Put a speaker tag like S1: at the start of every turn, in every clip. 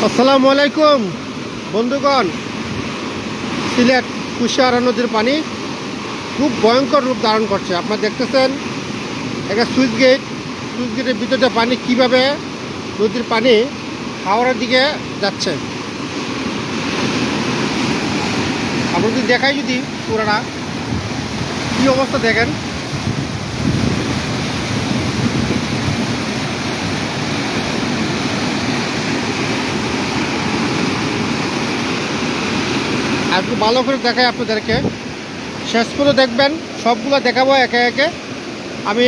S1: আসসালামু আলাইকুম বন্ধুগণ। সিলেট কুশিয়ারা নদীর পানি খুব ভয়ঙ্কর রূপ ধারণ করছে। আপনারা দেখতেছেন একটা সুইচ গেটের ভিতরে পানি কিভাবে নদীর পানি হাওড়ার দিকে যাচ্ছে। আপনার যদি দেখাই, যদি পুরাটা কী অবস্থা দেখেন। আর একটু ভালো করে দেখাই আপনাদেরকে, শেষ পর্যন্ত দেখবেন। সবগুলো দেখাবো একে একে। আমি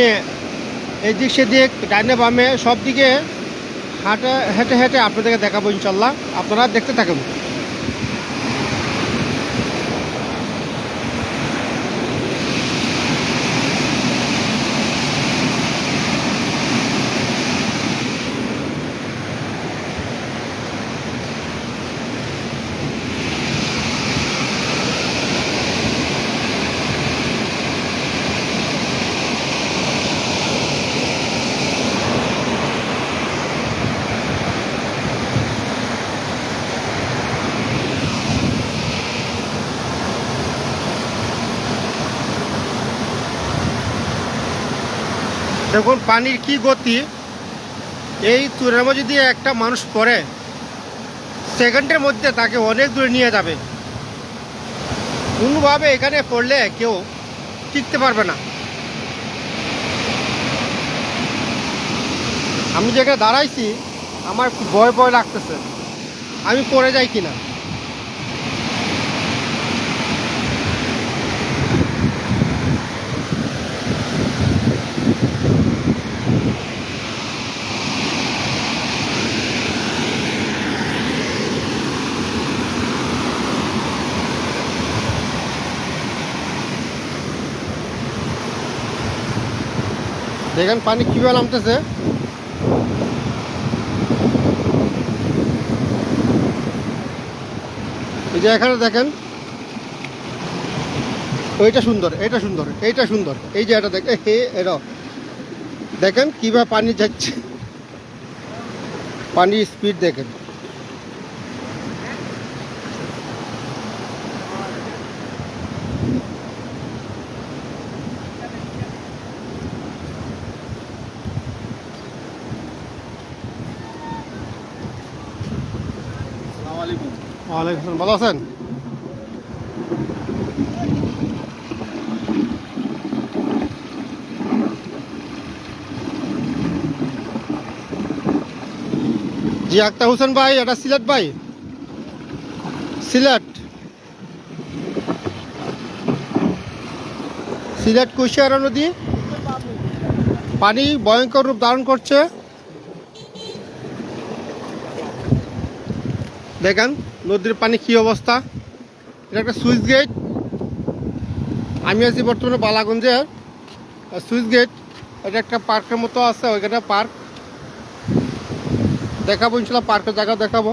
S1: এই দিক সেদিক ডাইনে বামে সব দিকে হেঁটে হেঁটে আপনাদেরকে দেখাবো ইনশাল্লাহ। আপনারা দেখতে থাকুন। দেখুন পানির কি গতি। এই চূড়ার মধ্যে যদি একটা মানুষ পড়ে, সেকেন্ডের মধ্যে তাকে অনেক দূরে নিয়ে যাবে। কোনোভাবে এখানে পড়লে কেউ টিকতে পারবে না। আমি যেখানে দাঁড়াইছি আমার খুব ভয় ভয় লাগতেছে, আমি পড়ে যাই কিনা। দেখেন পানি কীভাবে নামতেছে। এই যে এখানে দেখেন, ওইটা সুন্দর, এটা সুন্দর, এইটা সুন্দর। এই যে এটা দেখেন, এটা দেখেন কীভাবে পানি যাচ্ছে। পানির স্পিড দেখেন। ওয়ালাইকুম আসসালাম, ভালো আছেন? জি আক্তার হোসেন ভাই, এটা সিলেট ভাই, সিলেট সিলেট কুশিয়ারা নদী পানি ভয়ঙ্কর রূপ ধারণ করছে। দেখেন নদীর পানি কি অবস্থা। এটা একটা সুইচ গেট। আমি আছি বর্তমানে বালাগঞ্জের সুইচ গেট। এটা একটা পার্কের মতো আছে, ওইখানে পার্ক দেখাবো ইনশাল্লাহ, পার্কের জায়গা দেখাবো।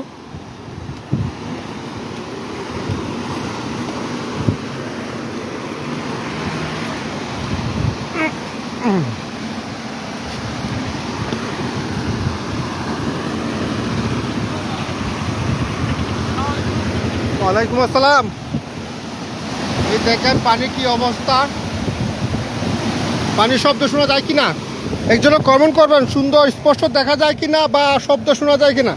S1: ওয়ালাইকুম আসসালাম। এই দেখেন পানির কি অবস্থা। পানির শব্দ শোনা যায় কিনা একজনে কমেন্ট করবেন, সুন্দর স্পষ্ট দেখা যায় কিনা বা শব্দ শোনা যায় কিনা।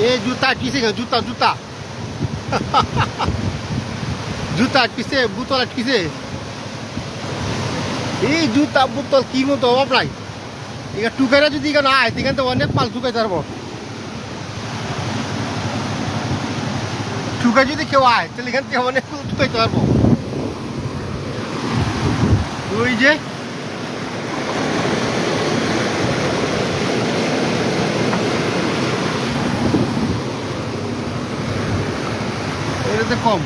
S1: এই জুতা আটকিছে, জুতা জুতা জুতা আটকিছে, বোতল আটকিছে। এই জুতা বোতল কি মতো অভাব নাই। এখানে টুকাইরা যদি এখানে আয় এখান তো অনেক মাল টুকাইতে পারবো। টুকাই যদি কেউ আয় তাহলে এখান থেকে অনেক টুকাইতে পারবো। ওই যে এটাতে কম।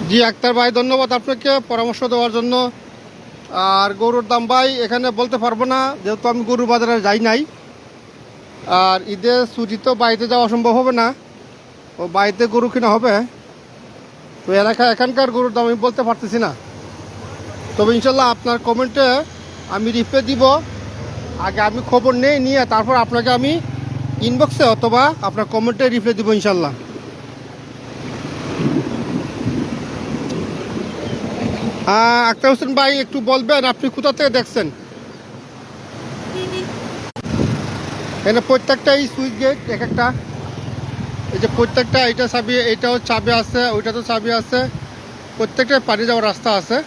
S1: জি আক্তার ভাই, ধন্যবাদ আপনাকে পরামর্শ দেওয়ার জন্য। আর গরুর দাম ভাই এখানে বলতে পারবো না, যেহেতু আমি গরুর বাজারে যাই নাই। আর ঈদের ছুটি তো বাড়িতে যাওয়া সম্ভব হবে না, ও বাড়িতে গরু কিনা হবে। তো এখানকার গরুর দাম আমি বলতে পারতেছি না। তবে ইনশাল্লাহ আপনার কমেন্টে আমি রিপ্লাই দিব। আগে আমি খবর নিয়ে তারপর আপনাকে আমি ইনবক্সে অথবা আপনার কমেন্টে রিপ্লাই দিব ইনশাল্লাহ। আক্তার হোসেন ভাই একটু বলবেন আপনি কোথা থেকে দেখছেন? এখানে প্রত্যেকটাই সুইচ গেট এক একটা, এই যে প্রত্যেকটা এইটা চাবি, এইটাও চাবি আছে, ওইটাতেও চাবি আছে, প্রত্যেকটাই পানি যাওয়ার রাস্তা আছে।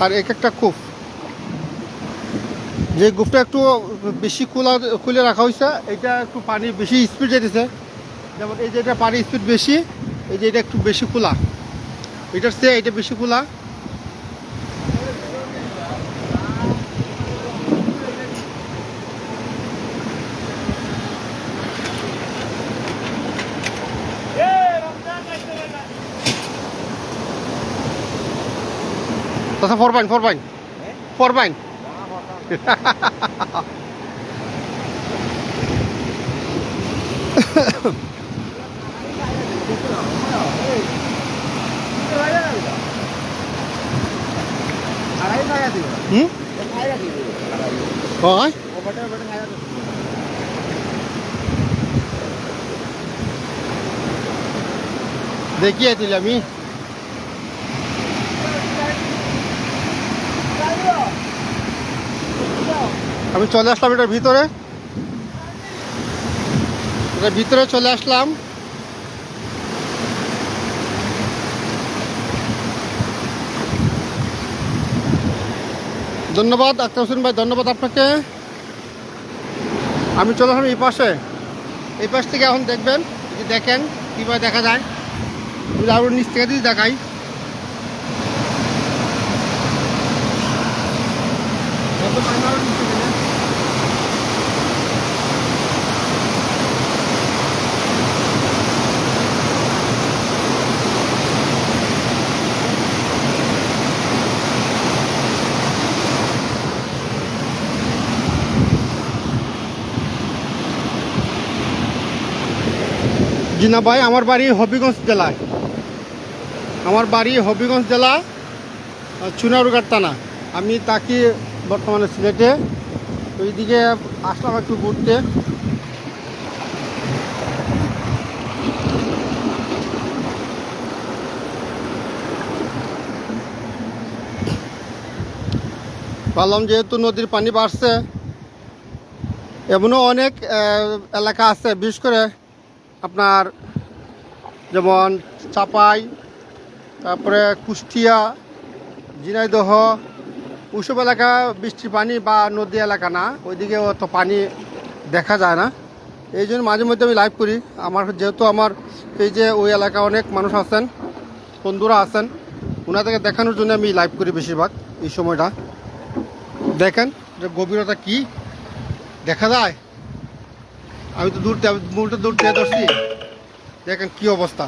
S1: আর এক একটা কূপ, যে কূপটা একটু বেশি খুলে রাখা হয়েছে, এটা একটু পানি বেশি স্পিড যেতেছে। যেমন এই যে এটা পানি স্পিড বেশি, এই যে এটা একটু বেশি খোলা, এটার চেয়ে এটা বেশি খোলা। আচ্ছা ফোর বাইন দেখিয়ে দিল আমি। আমি চলে আসলাম এটার ভিতরে চলে আসলাম। ধন্যবাদ আক্তার হোসেন ভাই, ধন্যবাদ আপনাকে। আমি চলে আসলাম এই পাশ থেকে। এখন দেখবেন, দেখেন কীভাবে দেখা যায়। আরও নিচ থেকে যদি দেখাই, জি না ভাই, আমার বাড়ি হবিগঞ্জ জেলা, চুনারুঘাট থানা। আমি থাকি বর্তমানে সিলেটে। ওইদিকে আসলাম একটু ঘুরতে। ভাবলাম যেহেতু নদীর পানি বাড়ছে, এমনও অনেক এলাকা আছে, বিশেষ করে আপনার যেমন চাপাই, তারপরে কুষ্টিয়া, ঝিনাইদহ, ওইসব এলাকা বৃষ্টির পানি বা নদী এলাকা না, ওইদিকে অত পানি দেখা যায় না। এই জন্য মাঝে মধ্যে আমি লাইভ করি। যেহেতু আমার এই যে ওই এলাকা অনেক মানুষ আছেন, বন্ধুরা আছেন, ওনাদেরকে দেখানোর জন্য আমি লাইভ করি বেশিরভাগ এই সময়টা। দেখেন গভীরতা কি দেখা যায়। আমি তো দূর থেকে ধরছি। দেখেন কি অবস্থা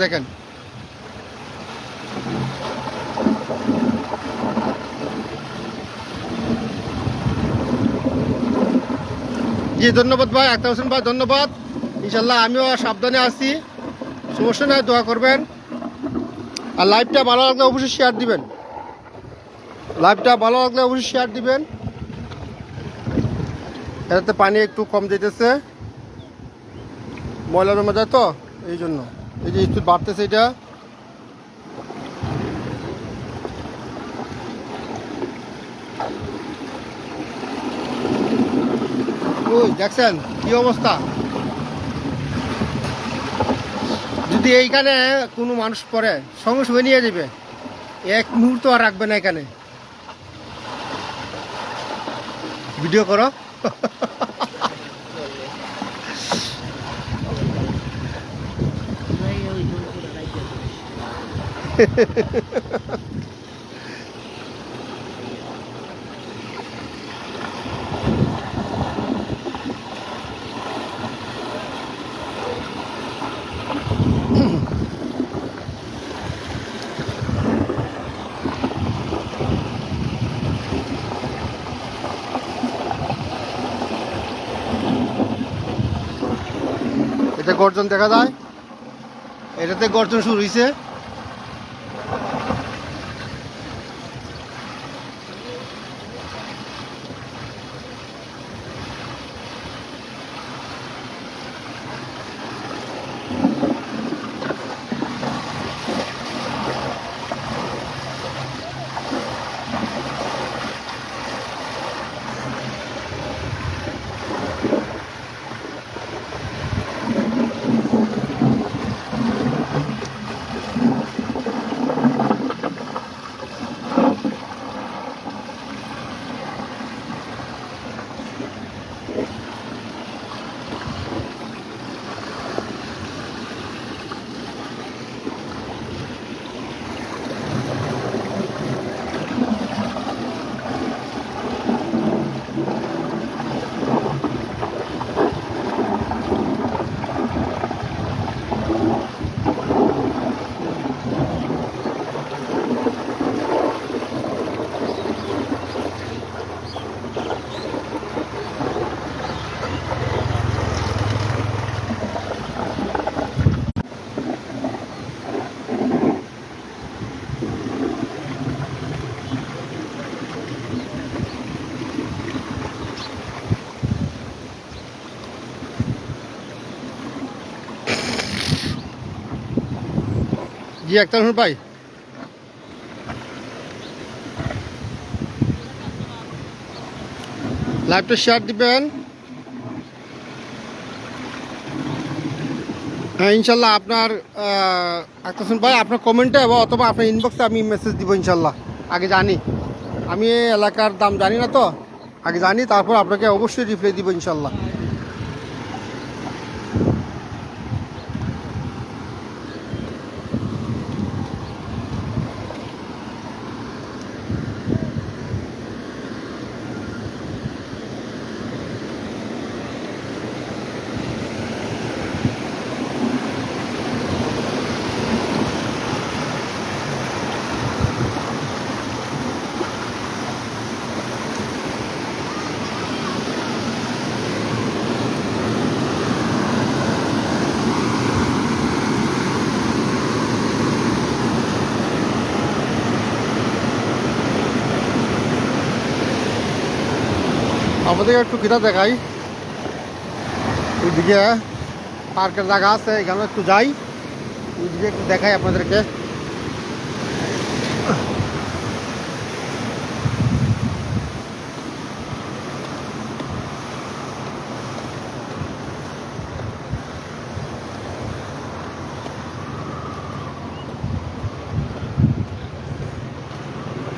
S1: দেখেন। জি ধন্যবাদ ভাই আক্তার হোসেন ভাই, ধন্যবাদ। ইনশাল্লাহ আমিও সাবধানে আছি, সমস্যা নয়, দোয়া করবেন। আর লাইভটা ভালো লাগলে অবশ্যই শেয়ার দিবেন, লাইভটা ভালো লাগলে অবশ্যই শেয়ার দিবেন। এটাতে পানি একটু কম যেতেছে, ময়লা জমে যায় তো এই জন্য। এই যে একটু বাড়তেছে এটা। ওই দেখছেন কি অবস্থা। যদি এইখানে কোনো মানুষ পড়ে সঙ্গে সঙ্গে নিয়ে যাবে, এক মুহূর্ত আর রাখবে না এখানে। ভিডিও করো। এটা গর্জন দেখা যায়, এটাতে গর্জন শুরু হয়েছে। জি একটা ভাই, লাইভটা শেয়ার দিবেন। হ্যাঁ ইনশাল্লাহ আপনার আক্তার ভাই আপনার কমেন্টে অথবা আপনার ইনবক্সে আমি মেসেজ দিব ইনশাল্লাহ। আগে জানি, আমি এলাকার দাম জানি না তো, আগে জানি তারপর আপনাকে অবশ্যই রিপ্লাই দিব ইনশাল্লাহ। আমাদের একটু কিনা দেখাই, ওইদিকে পার্কের জায়গা আছে, এখানে একটু যাই, ওইদিকে একটু দেখাই আপনাদেরকে।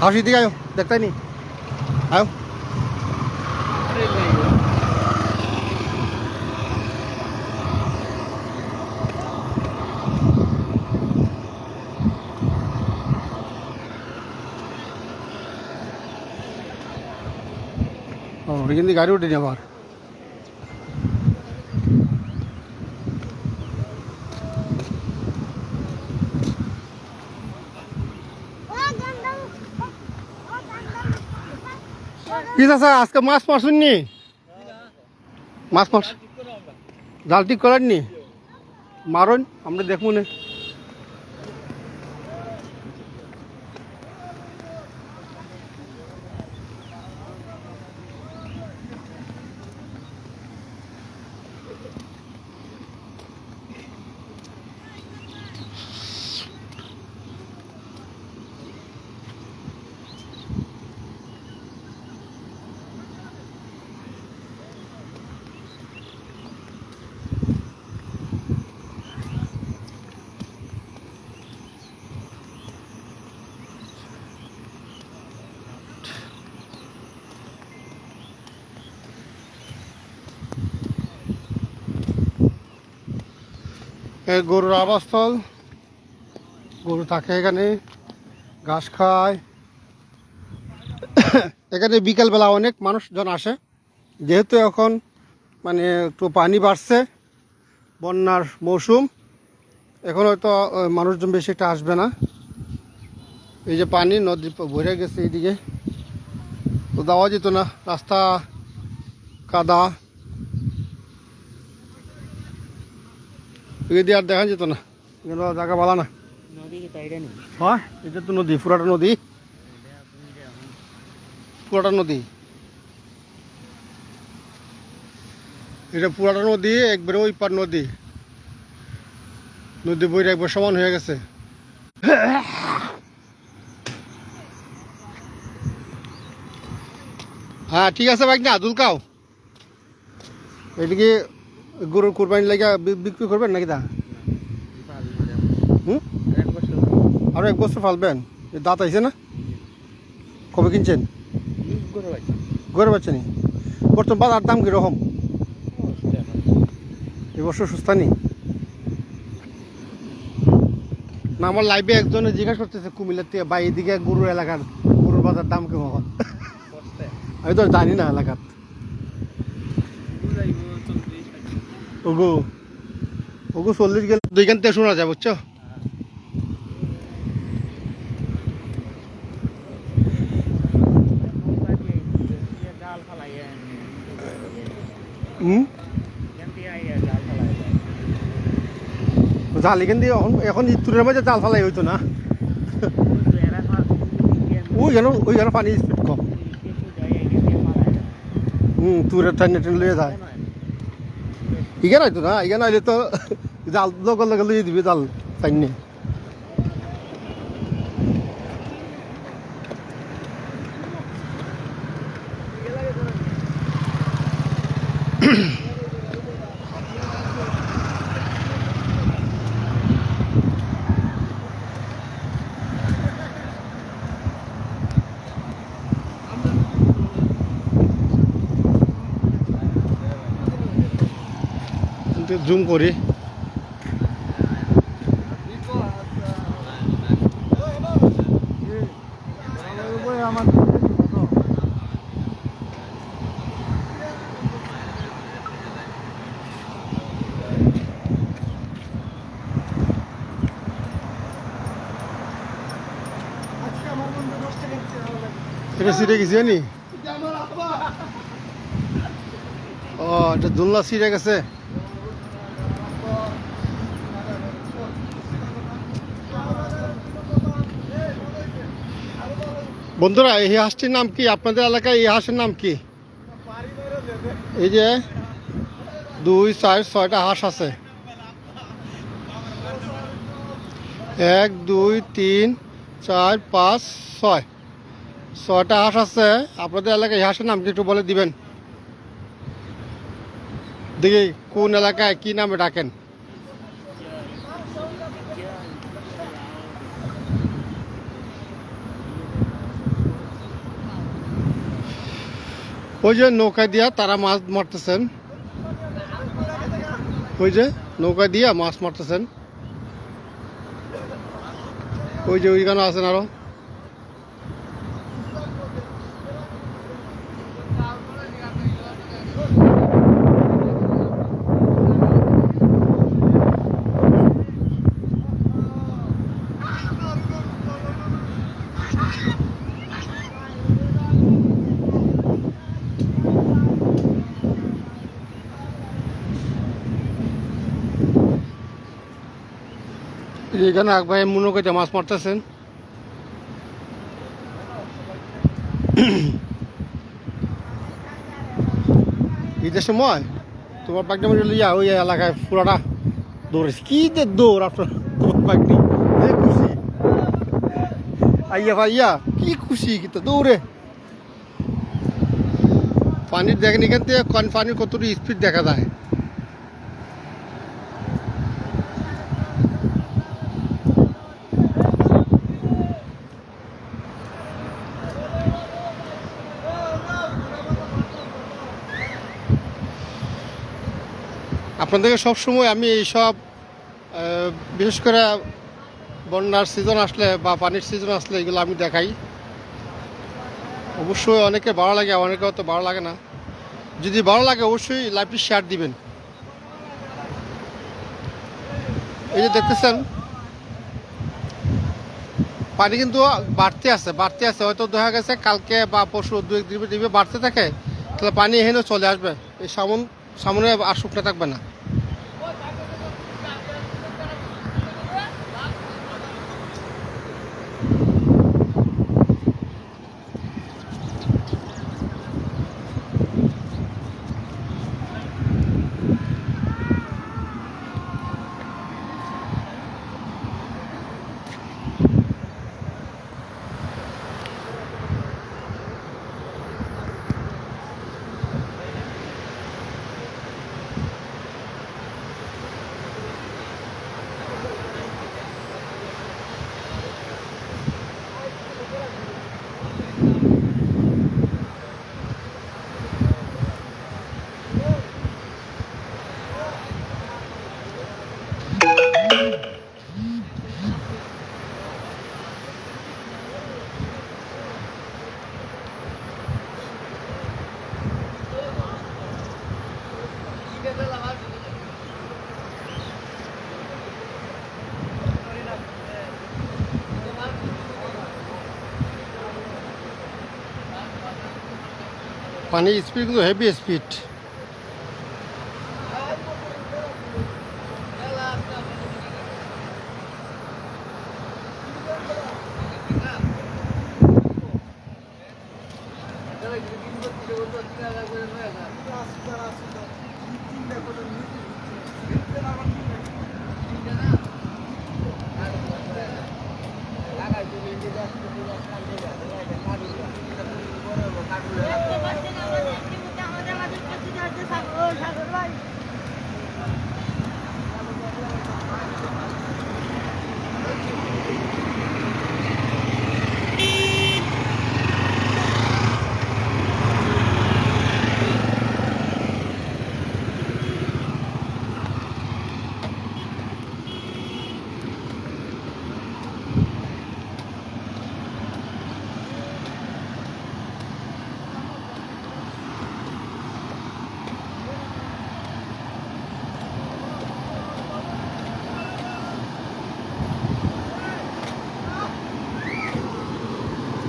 S1: आओ सीधी आयो, देखता ही नहीं आओ। लेकिन गाड़ी उठी नहीं बाहर। আজকে মাছ মারছুননি, মাছ মারছ জাল ঠিক করার নি, মারুন আমরা দেখবো না। গরুর আবাসস্থল, গরু থাকে এখানে, ঘাস খায়। এখানে বিকালবেলা অনেক মানুষজন আসে, যেহেতু এখন মানে একটু পানি বাড়ছে, বন্যার মৌসুম, এখন হয়তো মানুষজন বেশি একটা আসবে না। এই যে পানি নদী ভরে গেছে এইদিকে, তো যাওয়া যেত না, রাস্তা কাদা, এদিকে আর দেখা যেত না, এগুলো জায়গা ভালো না। হ্যাঁ, এটা তো নদী, পুরাটা নদী, পুরাটা নদী, এটা পুরাটা নদী, একবারে ওই পার নদী, নদী বইটা একবার সমান হয়ে গেছে। হ্যাঁ ঠিক আছে ভাই, না দুলকাও এদিকে গরুর কোরবানি লাগে বিক্রি করবেন নাকি? তা হুম, আরো 1 বছর ফালবেন? দাঁত আইছে না? কবে কিনছেন? গরু বাচ্চা নি? বর্তমান বাজার দাম কিরকম এবছর? সুস্থা নি না? আমার লাইভে একজনে জিজ্ঞাসা করতেছে কুমিল্লার থেকে, বা এদিকে গরুর এলাকার গরুর বাজার দাম কেমন? আমি তো জানি না এলাকাত। ওগো ওগো 40 গেলে 2 থেকে শোনা যায়, বুঝছো? জাল এখান দিয়ে এখন ইতুরের মধ্যে জাল ফালাই হইতো না। ওই যেন পানি স্পিড কম। তুরের টাইনে টেনে লিয়ে যায়, ইগে নয়তো না, ইগে নাইলে তো জাল লগে লগে লিয়ে দিবি জাল টাইনে। জুম করি, এটা ছিঁড়ে গেছে নি? ও, এটা দোলনা ছিঁড়ে গেছে। বন্ধুরা, এই হাঁসটির নাম কি? আপনাদের এলাকায় এই হাঁসের নাম কি? এই যে 2, 4, 6টা হাঁস আছে। 1, 2, 3, 4, 5, 6, 6টা হাঁস আছে। আপনাদের এলাকায় এই হাঁসের নাম কি একটু বলে দিবেন দেখি, কোন এলাকায় কি নামে ডাকেন? ওই যে নৌকা দিয়া তারা মাছ মারতেছেন, ওই যে নৌকা দিয়া মাছ মারতেছেন, ওই যে ওইখানে আছেন আরো। এখানে এক ভাই মুনকাতে মাছ মারতেছেন। ঈদের সময় তোমার পাকটা লিয়া ওই এলাকায় পুরাটা দৌড়েছে। কি যে দৌড় আপনার, তোমার পাকনি খুশি আইয়া ভাইয়া, কি খুশি কিন্তু দৌড়ে। পানির দেখেন এখান থেকে পানির কতটুকু স্পিড দেখা যায়। আপনাদেরকে সবসময় আমি এইসব বিশেষ করে বন্যার সিজন আসলে বা পানির সিজন আসলে এগুলো আমি দেখাই। অবশ্যই অনেকে ভালো লাগে, অনেকে অত ভালো লাগে না। যদি ভালো লাগে অবশ্যই লাইভটি শেয়ার দিবেন। এই যে দেখতেছেন পানি কিন্তু বাড়তে আছে, হয়তো দেখা গেছে কালকে বা পরশু 2-1 দিন বাড়তে থাকে, তাহলে পানি এখানেও চলে আসবে। এই সামনে আর শুকনো থাকবে না। পানির স্পিড কিন্তু হেভি স্পিড।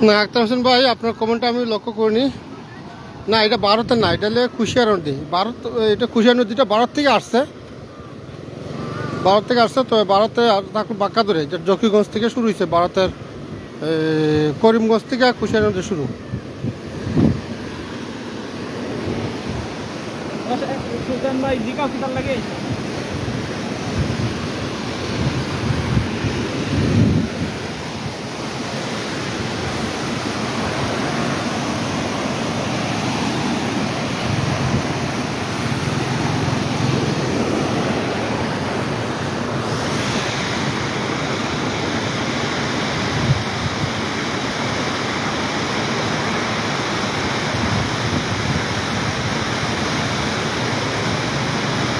S1: না আক্তার হোসেন ভাই, আপনার কমেন্টটা আমি লক্ষ্য করিনি। না, এটা ভারতের না, এটা হলে কুশিয়ারা নদী। এটা কুশিয়ারা নদীটা ভারত থেকে আসছে। তো ভারতে ঠাকুর বাঁকা ধরে যে জকিগঞ্জ থেকে শুরু হয়েছে, ভারতের করিমগঞ্জ থেকে কুশিয়ারা নদী শুরু।
S2: সুলতান ভাই জিকা কিতাল লাগে।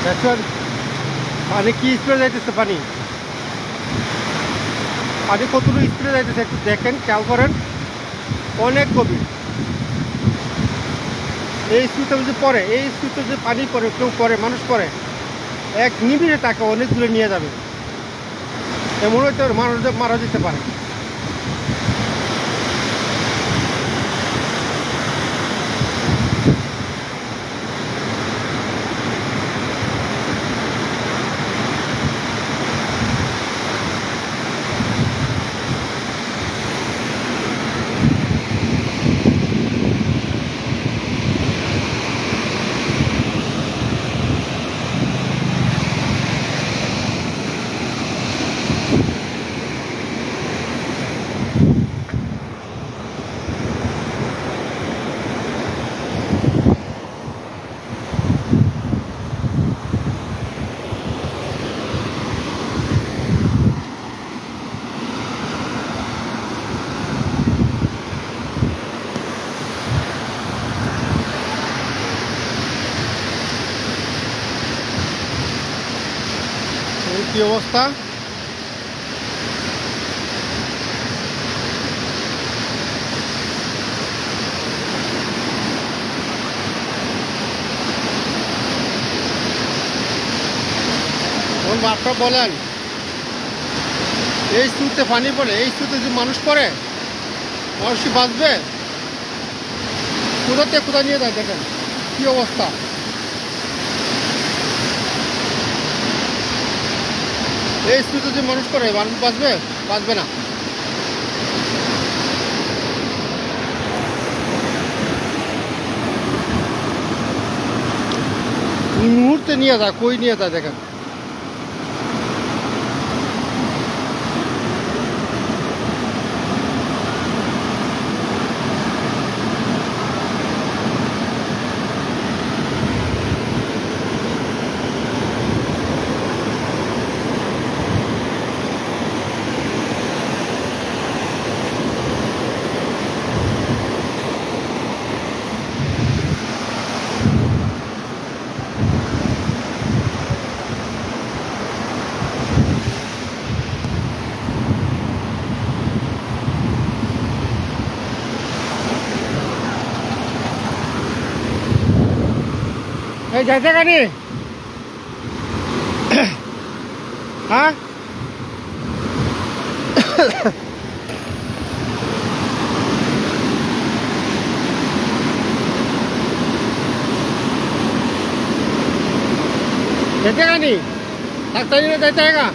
S1: দেখছেন পানি কি স্পিডে যাইতেছে, পানি কতটুকু স্পিডে যাইতেছে একটু দেখেন, খেয়াল করেন। অনেক গভীর। এই স্পিডে যদি পড়ে, এই স্পিডে যদি পানি পড়ে, কেউ পড়ে, মানুষ পড়ে, এক নিবিড়ে তাকে অনেক দূরে নিয়ে যাবে। এমন হয়তো মানুষ মারা যেতে পারে। কি অবস্থা। আপনারা বলেন এই স্রোতে পানি পড়ে, এই স্রোতে যদি মানুষ পড়ে, মানুষ কি বাঁচবে? কোথাতে কোথায় নিয়ে যায় দেখেন কি অবস্থা। এই স্রোতে যদি মানুষ পড়ে, মানুষ বাঁচবে? বাঁচবে না। মুহূর্তে নিয়ে যায়, কই নিয়ে যায় দেখেন। এই যাইতে কানি হ্যাঁ जाते का नहीं लगता नहीं जाता है जाएगा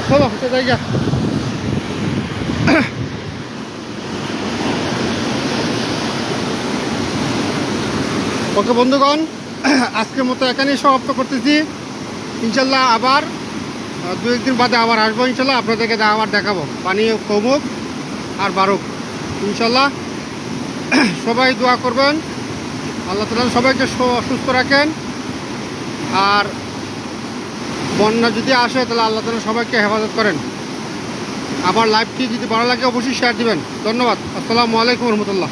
S1: চলো জায়গা ওকে বন্ধুগণ, আজকের মতো এখানেই সমাপ্ত করতেছি। ইনশাল্লাহ আবার দু একদিন বাদে আবার আসবো। ইনশাল্লাহ আপনাদেরকে আবার দেখাবো পানি কমুক আর বাড়ুক ইনশাল্লাহ। সবাই দোয়া করবেন, আল্লাহ তাআলা সবাইকে সুস্থ রাখেন। আর বন্যা যদি আসে তাহলে আল্লাহ তাআলা সবাইকে হেফাজত করেন। আমার লাইভটি যদি ভালো লাগে অবশ্যই শেয়ার দিবেন। ধন্যবাদ। আসসালামু আলাইকুম রহমতুল্লাহ।